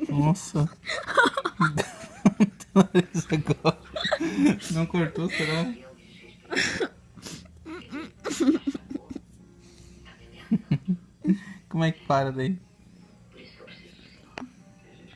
Nossa. Nariz agora. Não cortou, será? Como é que para daí?